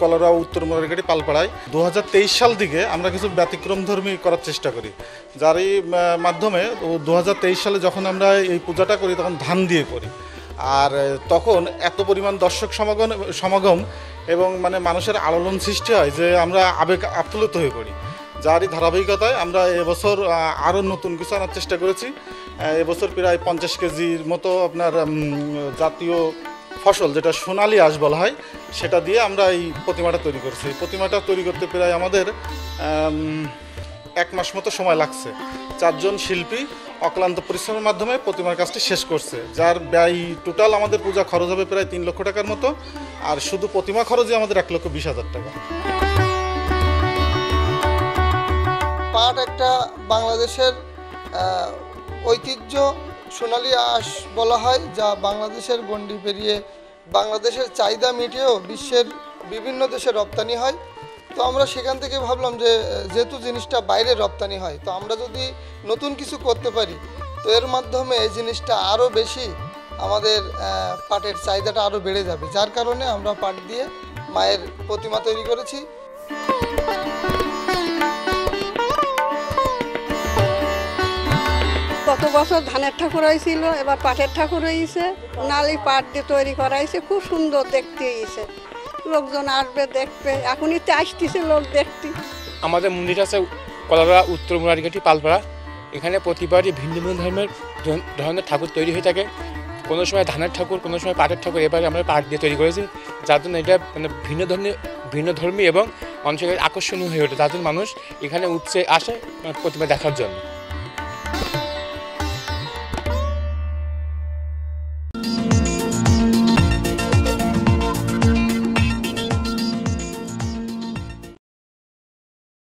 কলারা উত্তর মোরারঘাটি পালপাড়ায় 2023 সাল থেকে আমরা কিছু ব্যতিক্রমধর্মী করার চেষ্টা করি, যারই মাধ্যমে 2023 সালে যখন আমরা এই পূজাটা করি তখন ধান দিয়ে করি। আর তখন এত পরিমাণ দর্শক সমাগম এবং মানে মানুষের আলোড়ন সৃষ্টি হয় যে আমরা আবেগ আপ্লুত হয়ে পড়ি। যারই ধারাবাহিকতায় আমরা এবছর আরও নতুন কিছু আনার চেষ্টা করেছি। এবছর প্রায় 50 কেজির মতো আপনার জাতীয় ফসল, যেটা সোনালী আঁশ বলা হয়, সেটা দিয়ে আমরা এই প্রতিমাটা তৈরি করছি। এই প্রতিমাটা তৈরি করতে প্রায় আমাদের 1 মাস মতো সময় লাগছে। 4 জন শিল্পী অক্লান্ত পরিশ্রমের মাধ্যমে প্রতিমার কাজটি শেষ করছে, যার ব্যয় টোটাল আমাদের পূজা খরচ হবে প্রায় 3 লক্ষ টাকার মতো। আর শুধু প্রতিমা খরচই আমাদের 1,20,000 টাকা। পাট একটা বাংলাদেশের ঐতিহ্য, সোনালী আঁশ বলা হয়, যা বাংলাদেশের গণ্ডি পেরিয়ে বাংলাদেশের চাহিদা মিটিয়েও বিশ্বের বিভিন্ন দেশে রপ্তানি হয়। তো আমরা সেখান থেকে ভাবলাম যে যেহেতু জিনিসটা বাইরে রপ্তানি হয়, তো আমরা যদি নতুন কিছু করতে পারি তো এর মাধ্যমে এই জিনিসটা আরও বেশি আমাদের পাটের চাহিদাটা আরও বেড়ে যাবে। যার কারণে আমরা পাট দিয়ে মায়ের প্রতিমা তৈরি করেছি। গত বছর ধানের ঠাকুর হয়েছিল, এবার পাটের ঠাকুর হয়েছে, নালি পাট দিয়ে তৈরি করা হয়েছে, খুব সুন্দর দেখতে হয়েছে। লোকজন আসবে দেখবে, এখনই তো আসতেছে লোক দেখতে। আমাদের মন্দির আছে কলারা উত্তর মোরারঘাটি পালপাড়া। এখানে প্রতিবারই ভিন্ন ভিন্ন ধরনের ঠাকুর তৈরি হয়ে থাকে। কোনো সময় ধানের ঠাকুর, কোনো সময় পাটের ঠাকুর। এবারে আমরা পাট দিয়ে তৈরি করেছি, যার জন্য এটা মানে ভিন্ন ধর্মী এবং মানুষের আকর্ষণীয় হয়ে ওঠে। যার জন্য মানুষ এখানে উৎসে আসে প্রতিমা দেখার জন্য।